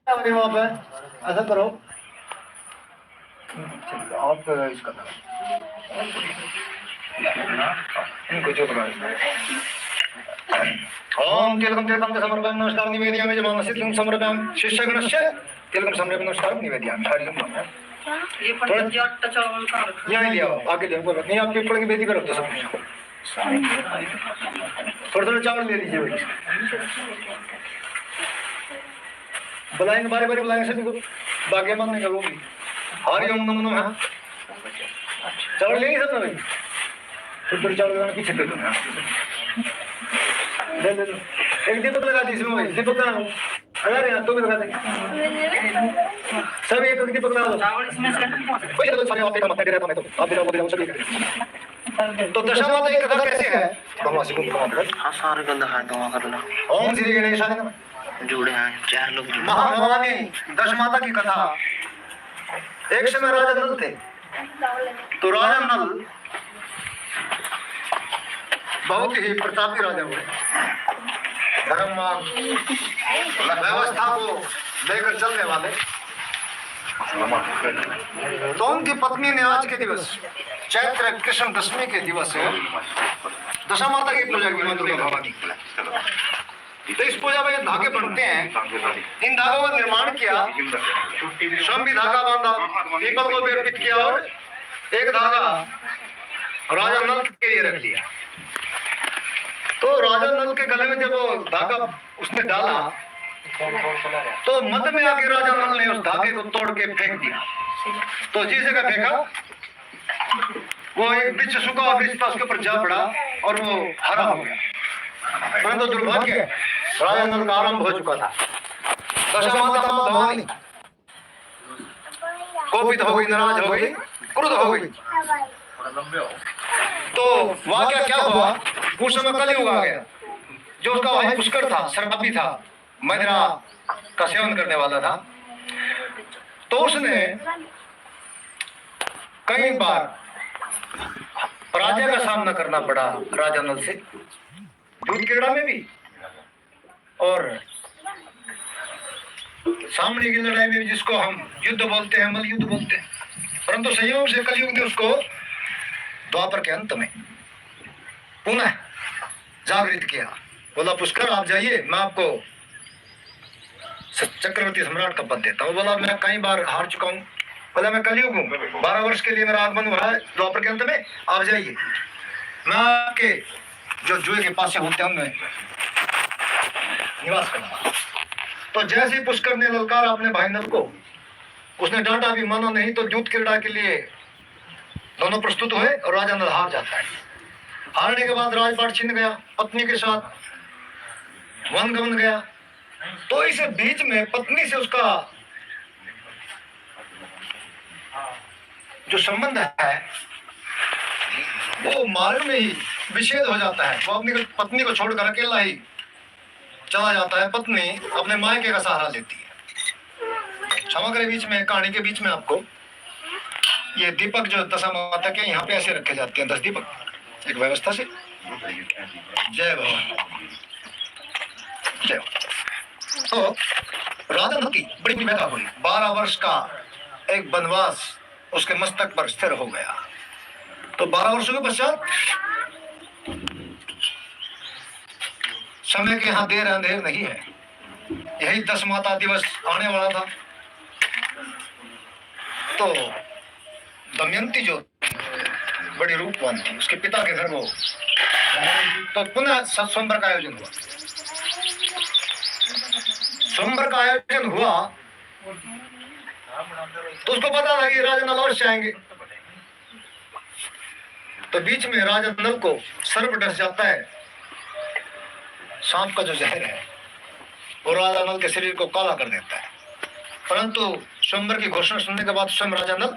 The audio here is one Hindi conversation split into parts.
वहाँ पे ऐसा करो आप इसका इनको जो ओम तिलकम तिलकम समर्पयामि नमस्कार निवेदयामि जमानस्य तिलकम समर्पयामि शिष्यगणस्य तिलकम समर्पयामि नमस्कार निवेदयामि हरि ओम। ये पंडित जी आटा चावल का यहाँ ले आओ आगे ले आओ नहीं आप पीपल की बेदी पे रख दो सब थोड़ा थोड़ा चावल ले लीजिए भाई बुलाएंगे बारी बारी बुलाएंगे सभी को बाकी मांगने का लोग हरि ओम नमो नमः चावल लेंगे सब ना भाई थोड़ी चावल पीछे दे दो ले ले एक दीपक लगा दी इसमें भाई दीपक का अगर यार तो भी लगा देंगे सब एक दीपक लगा दो चावल इसमें से भाई तो सारे आप मत दे रहा मैं तो आप दे रहा सभी तो दशा माता की कथा कैसे है भगवान से कुंभ हाँ सारे गंदा है तो कर लो ओम श्री गणेशाय जुड़े हैं चार लोग महाभवानी दश माता की कथा। एक समय राजा नल थे तो राजा नल बहुत ही प्रतापी राजा हुए धर्मवान व्यवस्था को लेकर चलने वाले। तो उनकी पत्नी ने आज के दिवस चैत्र कृष्ण दशमी के दिवस दशा माता की पूजा की दुर्गा भवानी तो इस पूजा में धागे बनते हैं इन धागों का निर्माण किया स्वयं भी धागा बांधा पीपल को भी अर्पित किया और एक धागा राजा नल के लिए रख लिया। तो राजा नल के गले में जब वो धागा उसने डाला तो मध्य में आके राजा नल ने उस धागे को तोड़ के फेंक दिया। तो जिस जगह फेंका वो एक वृक्ष सूखा वृक्ष था उसके ऊपर जा पड़ा और वो हरा हो गया। परंतु दुर्भाग्य राजा नल का आरंभ हो चुका था। दशा माता भवानी कोपित हो गई नाराज हो गई क्रुद्ध हो गई। तो वाक्य क्या हुआ उस समय कलयुग आ गया। जो उसका भाई पुष्कर था शराबी था मदिरा का सेवन करने वाला था तो उसने कई बार पराजय का सामना करना पड़ा राजा नल से दूध क्रीड़ा में भी और सामने की लड़ाई में भी जिसको हम युद्ध बोलते हैं मल युद्ध बोलते हैं। परंतु संयोग से कलयुग ने उसको द्वापर के अंत में पुनः जागृत किया। बोला पुष्कर आप जाइए मैं आपको चक्रवर्ती सम्राट का पद देता हूँ। बोला मैं कई बार हार चुका हूँ। बोला मैं कलयुग हूँ 12 वर्ष के लिए मेरा आगमन हुआ है द्वापर के अंत में आप जाइए मैं आपके जो जुए के पास होते हैं उनमें निवास करना। तो जैसे ही पुष्कर ने ललकारा अपने भाई नल को उसने डांटा भी माना नहीं तो युद्ध क्रीड़ा के लिए दोनों प्रस्तुत हुए और राजा नल हार जाता है। हारने के बाद राजपाट छिन गया पत्नी के साथ वन गमन गया। तो इस बीच में पत्नी से उसका जो संबंध है वो मार्ग में ही विच्छेद हो जाता है। वो अपनी पत्नी को छोड़कर अकेला ही चला जाता है। पत्नी अपने मायके का सहारा लेती है। समग्र बीच में कहानी के बीच में आपको ये दीपक जो दशा माता के यहाँ पे ऐसे रखे जाते हैं 10 दीपक एक व्यवस्था से। जय भगवान जय। तो राजा नल की बड़ी व्यथा हुई 12 वर्ष का एक वनवास उसके मस्तक पर स्थिर हो गया। तो 12 वर्षों के पश्चात समय के यहाँ देर अंधेर नहीं है। यही 10 माता दिवस आने वाला था। तो दमयंती जो बड़ी रूपवान थी उसके पिता के घर वो तो पुनः स्वयंवर का आयोजन हुआ। स्वयंवर का आयोजन हुआ तो उसको पता था कि राजा नल अवश्य आएंगे। तो बीच में राजा नल को सर्प डस जाता है। सांप का जो जहर है वो राजा नल के शरीर को काला कर देता है। परंतु स्वयंवर की घोषणा सुनने के बाद स्वयं राजा नल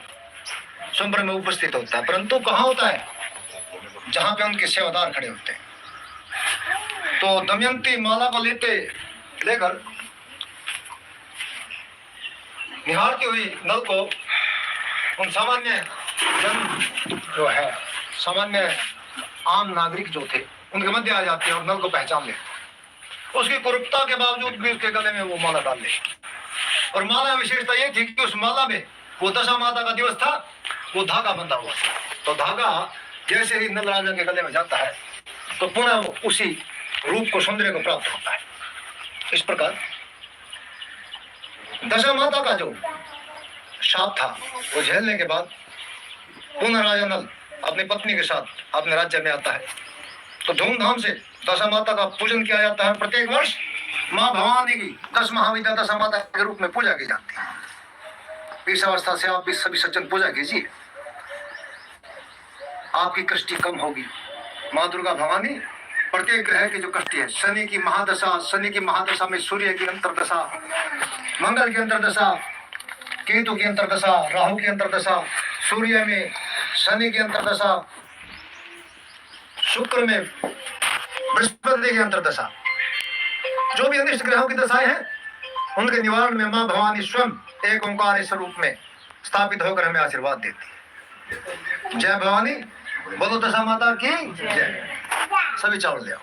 स्वयंवर में उपस्थित होता है। परंतु कहाँ होता है जहां पे उनके सेवादार खड़े होते हैं। तो दमयंती माला को लेकर निहारती हुई नल को उन सामान्य जन जो है सामान्य आम नागरिक जो थे उनके मध्य आ जाते हैं और नल को पहचान लेते। उसकी कुरूपता के बावजूद भी उसके गले में वो माला डाल ले। और माला विशेषता ये थी कि उस माला में वो दशा माता का दिवस था, वो धागा बंधा हुआ था। तो धागा जैसे ही नल राजा के गले में जाता है तो पुनः वो उसी रूप को, सौंदर्य को प्राप्त होता है। इस प्रकार दशा माता का जो शाप था वो झेलने के बाद पुनः राजा नल अपनी पत्नी के साथ अपने राज्य में आता है। तो धूमधाम से दशा माता का पूजन किया जाता है। प्रत्येक वर्ष माँ भवानी की 10 महाविद्या दशा माता के रूप में पूजा की जाती है। इस अवस्था से आप भी सभी सज्जन पूजा कीजिए, आपकी कष्टि कम होगी। माँ दुर्गा भवानी प्रत्येक ग्रह की जो कष्टि है, शनि की महादशा में सूर्य की अंतरदशा, मंगल की अंतरदशा, केतु की अंतरदशा, राहु की अंतरदशा, सूर्य में शनि की अंतरदशा, शुक्र में बृहस्पति की अंतरदशा, जो भी अनिष्ट ग्रहों की दशाएं हैं उनके निवारण में मां भवानी स्वयं एक ओंकार स्वरूप में स्थापित होकर हमें आशीर्वाद देती है। जय भवानी, बोलो दशा माता की जय। सभी चावल ले आओ।